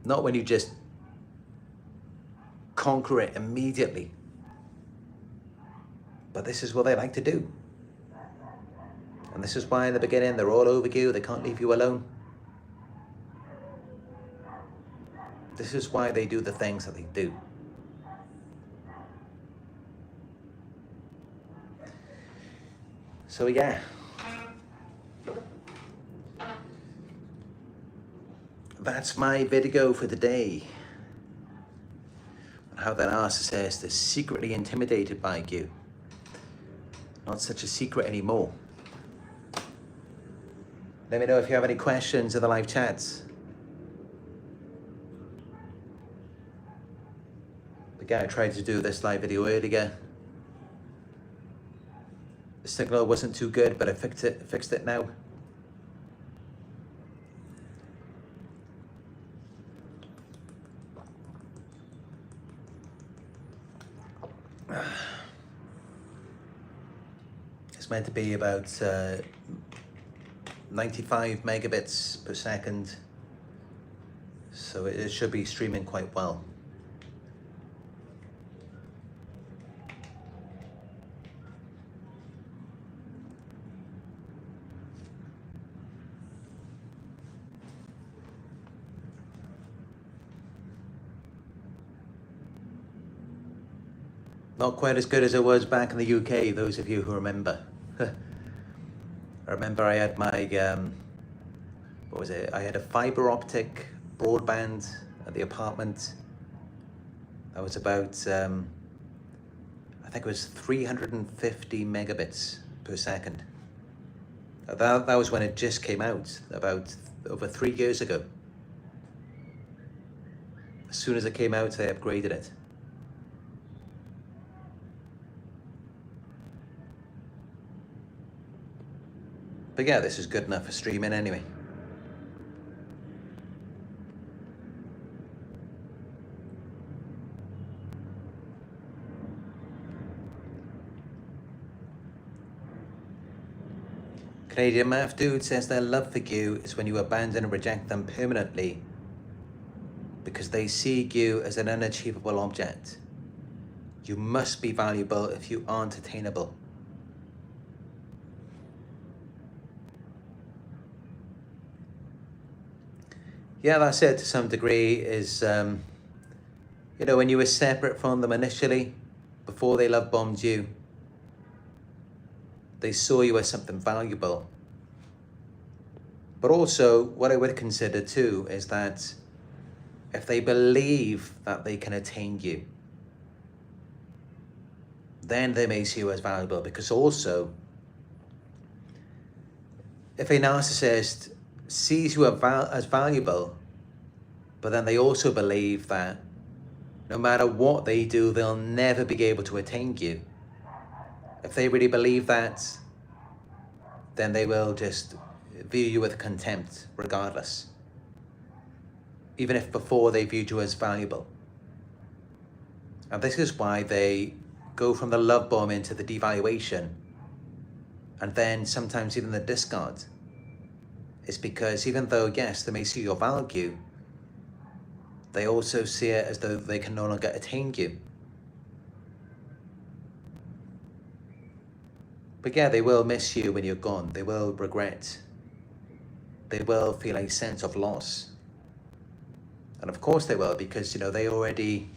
Speaker 1: not when you just conquer it immediately. But this is what they like to do. And this is why in the beginning they're all over you, they can't leave you alone. This is why they do the things that they do. So yeah. That's my video for today. On how the narcissist is secretly intimidated by you. Not such a secret anymore. Let me know if you have any questions in the live chats. Again, I tried to do this live video earlier. The signal wasn't too good, but I fixed it now. It's meant to be about 95 megabits per second, so it should be streaming quite well. Not quite as good as it was back in the UK, those of you who remember. I remember I had my, what was it? I had a fiber optic broadband at the apartment. That was about, I think it was 350 megabits per second. That was when it just came out, about over 3 years ago. As soon as it came out, they upgraded it. But yeah, this is good enough for streaming anyway. Canadian Math Dude says their love for you is when you abandon and reject them permanently because they see you as an unachievable object. You must be valuable if you aren't attainable. Yeah, that's it to some degree, is, you know, when you were separate from them initially, before they love bombed you, they saw you as something valuable. But also, what I would consider too is that if they believe that they can attain you, then they may see you as valuable. Because also, if a narcissist sees you as valuable, but then they also believe that no matter what they do, they'll never be able to attain you. If they really believe that, then they will just view you with contempt regardless, even if before they viewed you as valuable. And this is why they go from the love bomb into the devaluation, and then sometimes even the discard. Is because even though, yes, they may see your value, they also see it as though they can no longer attain you. But yeah, they will miss you when you're gone. They will regret. They will feel a sense of loss. And of course they will, because, you know, they already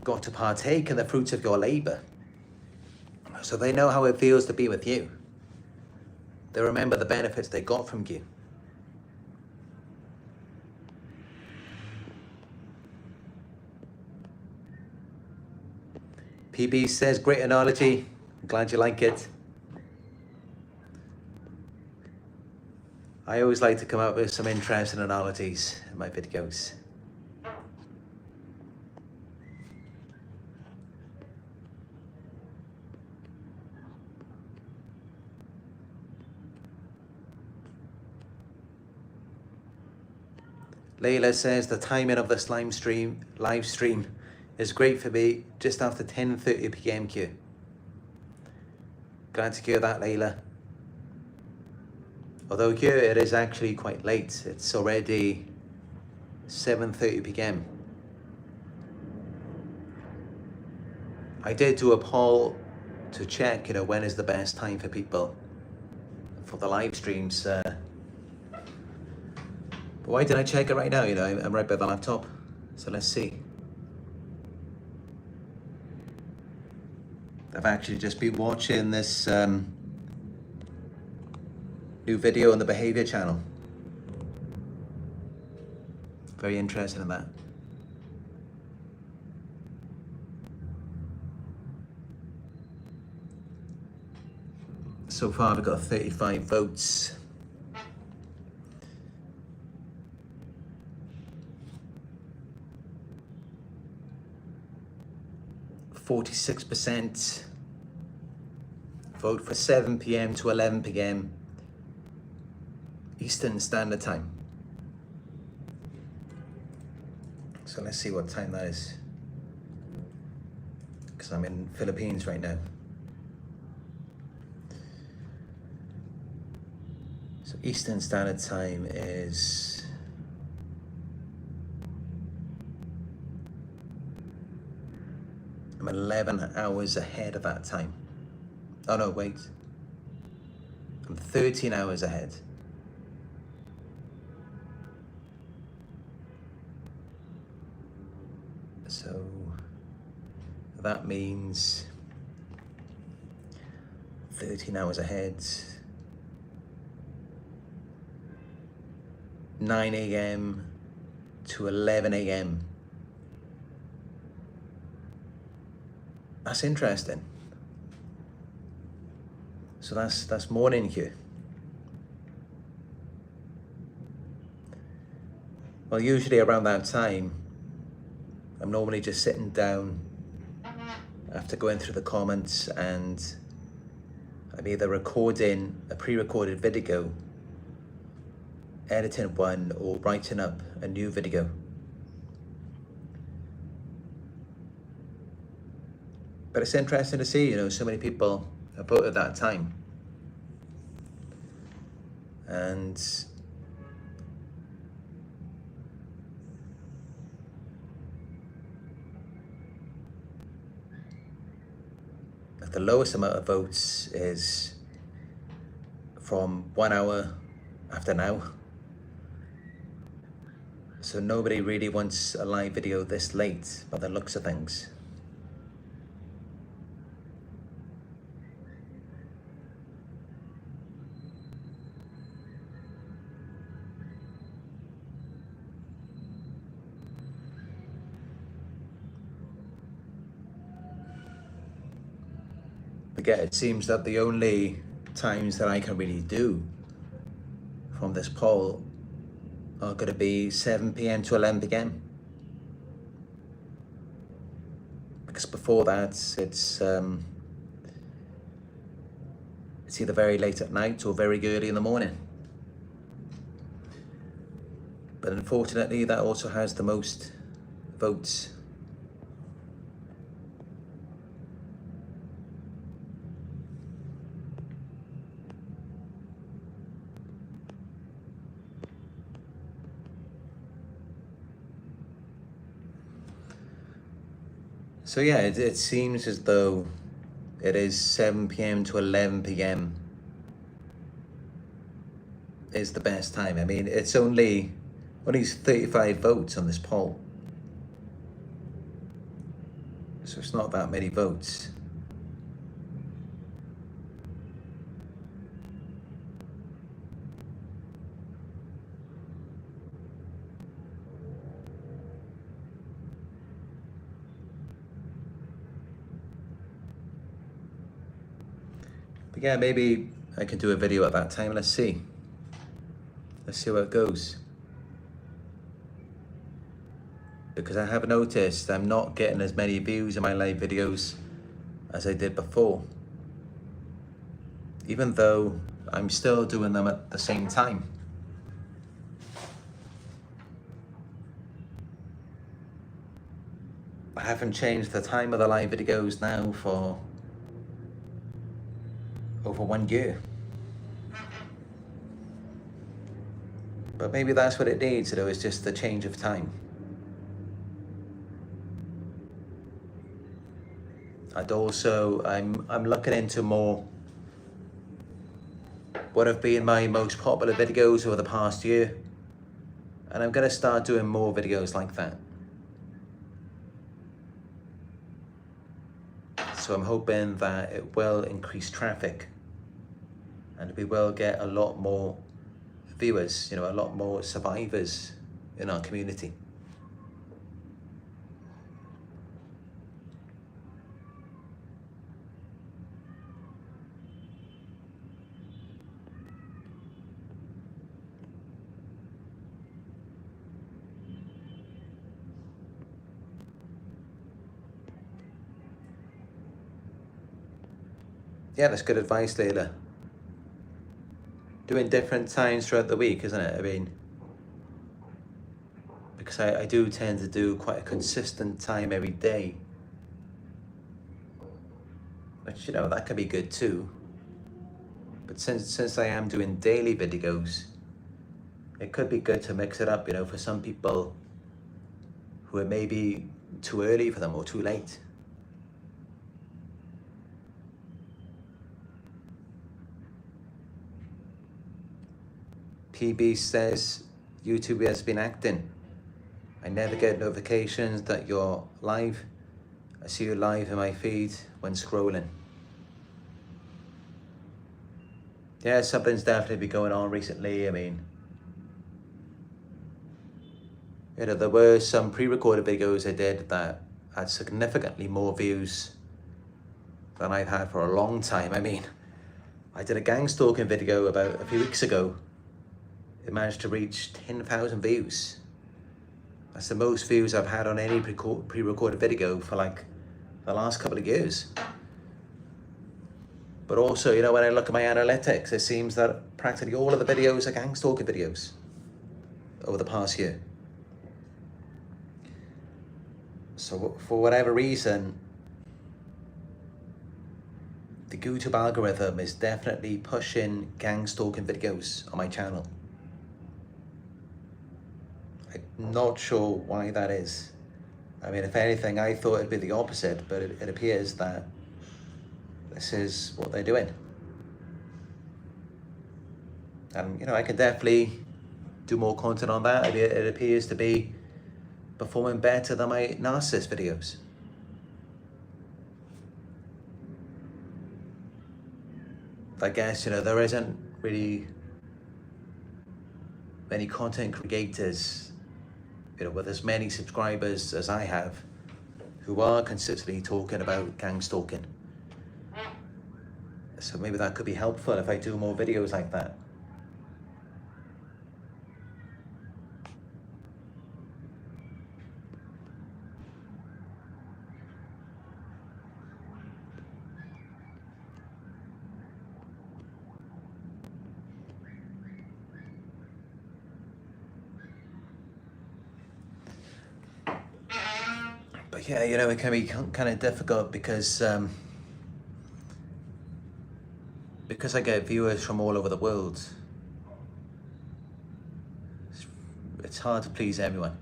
Speaker 1: got to partake in the fruits of your labor. So they know how it feels to be with you. They remember the benefits they got from you. PB says, great analogy. I'm glad you like it. I always like to come up with some interesting analogies in my videos. Layla says the timing of this live stream is great for me, just after 10:30 p.m. Q. Glad to hear that, Layla. Although here it is actually quite late. It's already 7:30 p.m. I did do a poll to check, when is the best time for people for the live streams. But why did I check it right now? I'm right by the laptop. So let's see. I've actually just been watching this new video on the behavior channel. Very interested in that. So far we've got 35 votes. %46% vote for 7 p.m. to 11 p.m. Eastern Standard Time. So let's see what time that is, because I'm in Philippines right now. So Eastern Standard Time is I'm 11 hours ahead of that time. Oh no, wait. I'm 13 hours ahead. So that means 13 hours ahead. 9 a.m. to 11 a.m. That's interesting. So that's morning here. Well, usually around that time, I'm normally just sitting down after going through the comments, and I'm either recording a pre-recorded video, editing one, or writing up a new video. But it's interesting to see, so many people have voted that time. And the lowest amount of votes is from 1 hour after now. So nobody really wants a live video this late by the looks of things. Again, it seems that the only times that I can really do from this poll are going to be 7 p.m. to 11 p.m. Because before that, it's either very late at night or very early in the morning. But unfortunately, that also has the most votes. So yeah, it seems as though it is 7 p.m. to 11 p.m. is the best time. I mean, it's only 35 votes on this poll. So it's not that many votes. But yeah, maybe I could do a video at that time. Let's see where it goes. Because I have noticed I'm not getting as many views in my live videos as I did before. Even though I'm still doing them at the same time. I haven't changed the time of the live videos now for over 1 year. But maybe that's what it needs, you know, it's just the change of time. And also, I'm looking into more what have been my most popular videos over the past year, and I'm going to start doing more videos like that. So I'm hoping that it will increase traffic and we will get a lot more viewers, you know, a lot more survivors in our community. Yeah, that's good advice, Layla. Doing different times throughout the week, isn't it? I mean, because I do tend to do quite a consistent time every day, which, you know, that can be good too. But since I am doing daily videos, it could be good to mix it up, you know, for some people who it may be too early for them or too late. PB says, YouTube has been acting. I never get notifications that you're live. I see you live in my feed when scrolling. Yeah, something's definitely been going on recently. I mean, you know, there were some pre-recorded videos I did that had significantly more views than I've had for a long time. I mean, I did a gang stalking video about a few weeks ago. It managed to reach 10,000 views. That's the most views I've had on any pre-recorded video for like the last couple of years. But also, you know, when I look at my analytics, it seems that practically all of the videos are gang stalking videos over the past year. So for whatever reason, the YouTube algorithm is definitely pushing gang stalking videos on my channel. I'm not sure why that is. I mean, if anything, I thought it'd be the opposite, but it appears that this is what they're doing. And, you know, I could definitely do more content on that. I mean, it appears to be performing better than my narcissist videos. I guess, you know, there isn't really many content creators, you know, with as many subscribers as I have, who are consistently talking about gang stalking. So maybe that could be helpful if I do more videos like that. But yeah, you know, it can be kind of difficult because I get viewers from all over the world. It's hard to please everyone.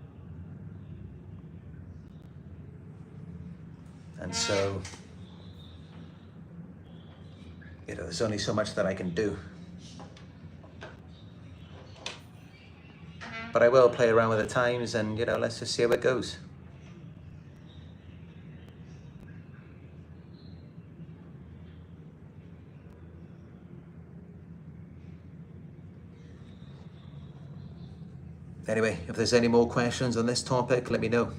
Speaker 1: And so, you know, there's only so much that I can do. But I will play around with the times and, you know, let's just see how it goes. Anyway, if there's any more questions on this topic, let me know.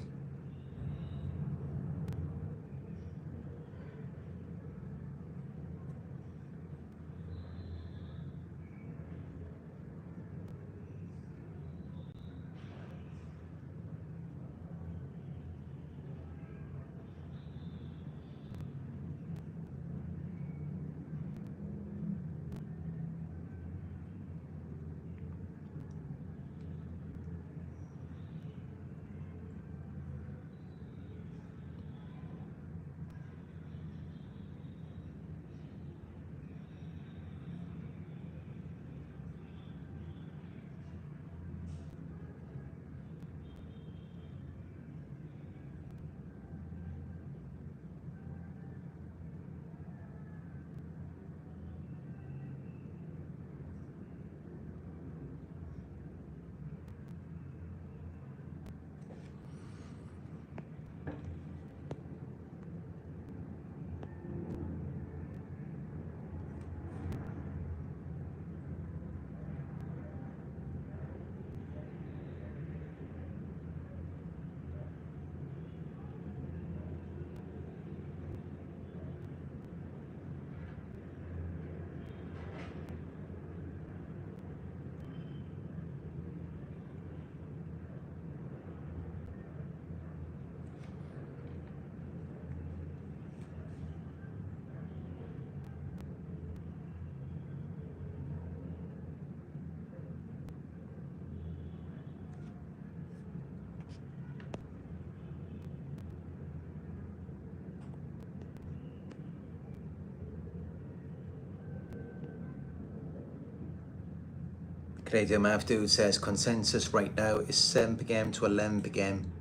Speaker 1: Canadian Math Dude says consensus right now is 7 p.m. to 11 p.m.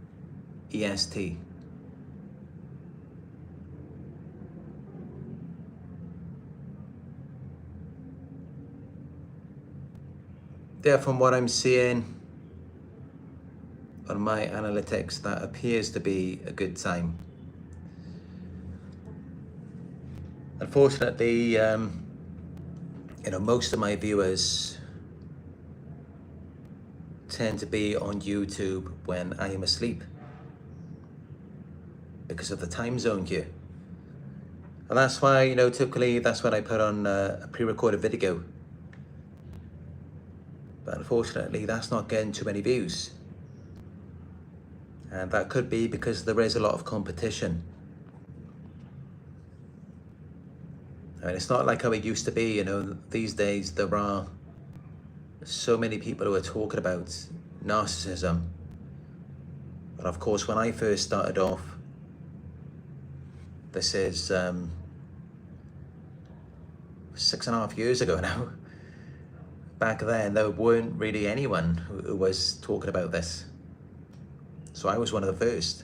Speaker 1: EST. There, from what I'm seeing on my analytics, that appears to be a good time. Unfortunately, most of my viewers tend to be on YouTube when I am asleep because of the time zone here. And that's why, typically that's when I put on a pre-recorded video. But unfortunately, that's not getting too many views. And that could be because there is a lot of competition. I mean, it's not like how it used to be, these days there are so many people who are talking about narcissism. But of course, when I first started off, this is 6.5 years ago now. Back then, there weren't really anyone who was talking about this. So I was one of the first.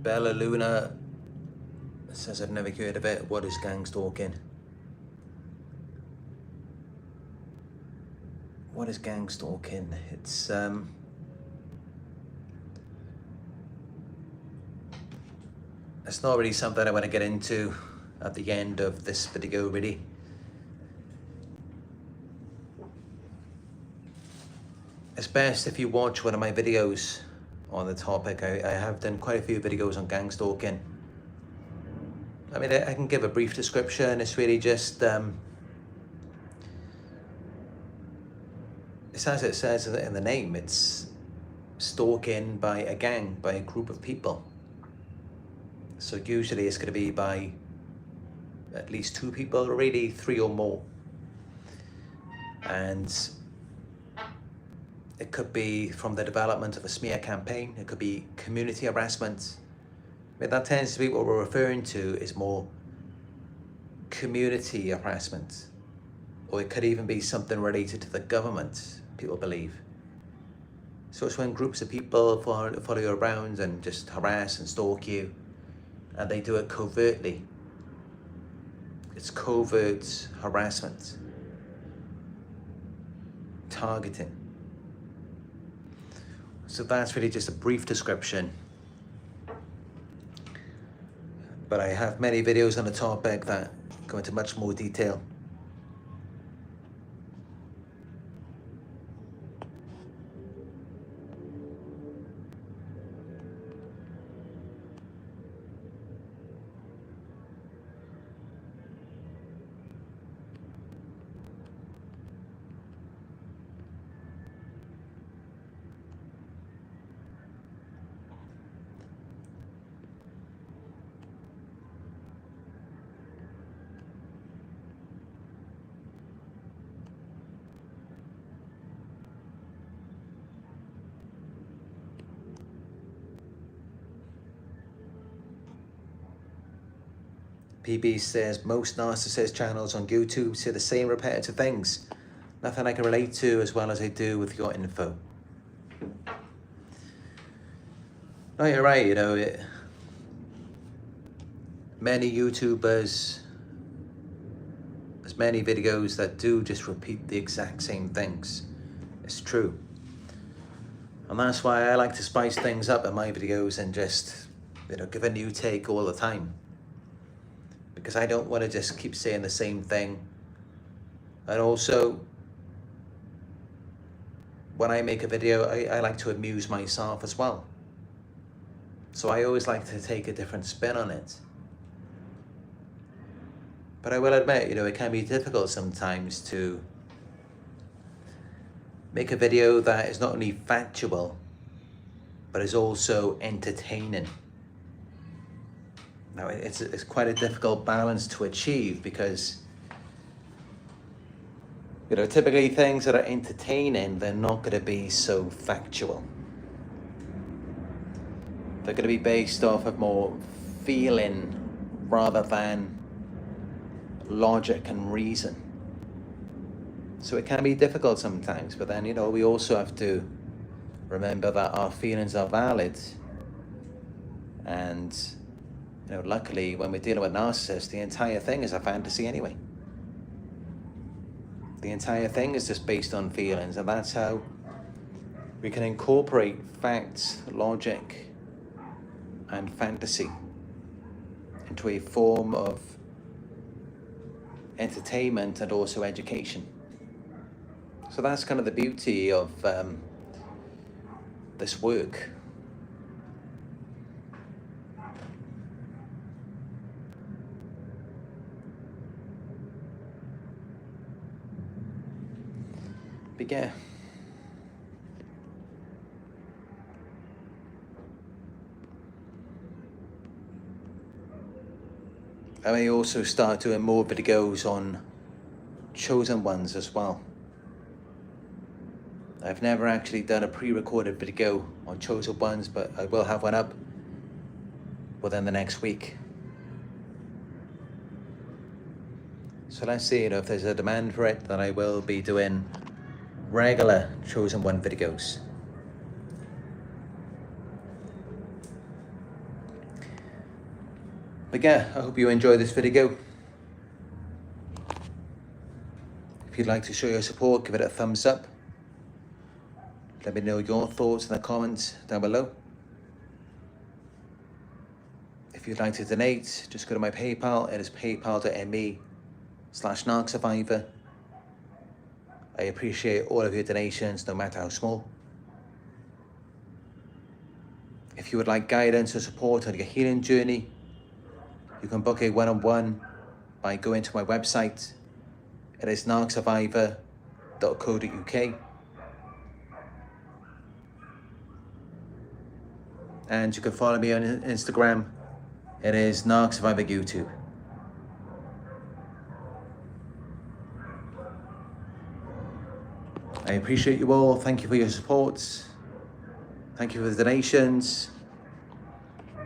Speaker 1: Bella Luna says, I've never heard of it. What is gang stalking? What is gang stalking? It's not really something I want to get into at the end of this video, really. It's best if you watch one of my videos on the topic. I have done quite a few videos on gang stalking. I mean, I can give a brief description. It's really just, it's as it says in the name, it's stalking by a gang, by a group of people. So usually it's going to be by at least 2 people, or really 3 or more. And it could be from the development of a smear campaign. It could be community harassment. I mean, that tends to be what we're referring to, is more community harassment. Or it could even be something related to the government, people believe. So it's when groups of people follow you around and just harass and stalk you, and they do it covertly. It's covert harassment, targeting. So that's really just a brief description. But I have many videos on the topic that go into much more detail. PB says, most narcissist channels on YouTube say the same repetitive things. Nothing I can relate to as well as I do with your info. No, you're right, many YouTubers, there's many videos that do just repeat the exact same things. It's true. And that's why I like to spice things up in my videos and just, give a new take all the time. Because I don't want to just keep saying the same thing. And also, when I make a video, I like to amuse myself as well. So I always like to take a different spin on it. But I will admit, it can be difficult sometimes to make a video that is not only factual, but is also entertaining. Now, it's quite a difficult balance to achieve because, you know, typically things that are entertaining, they're not going to be so factual. They're going to be based off of more feeling rather than logic and reason. So it can be difficult sometimes, but then, you know, we also have to remember that our feelings are valid. And, you know, luckily when we're dealing with narcissists, the entire thing is a fantasy anyway. The entire thing is just based on feelings, and that's how we can incorporate facts, logic, and fantasy into a form of entertainment and also education. So that's kind of the beauty of this work. But yeah, I may also start doing more videos on chosen ones as well. I've never actually done a pre-recorded video on chosen ones, but I will have one up within the next week. So let's see, you know, if there's a demand for it, then I will be doing regular chosen one videos. But yeah, I hope you enjoy this video. If you'd like to show your support, give it a thumbs up. Let me know your thoughts in the comments down below. If you'd like to donate, just go to my PayPal. It is paypal.me/Narc Survivor. I appreciate all of your donations, no matter how small. If you would like guidance or support on your healing journey, you can book a one-on-one by going to my website. It is narcsurvivor.co.uk. And you can follow me on Instagram. It is Narc Survivor YouTube. I appreciate you all. Thank you for your support. Thank you for the donations.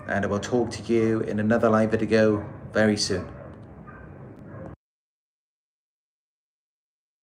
Speaker 1: And I will talk to you in another live video very soon.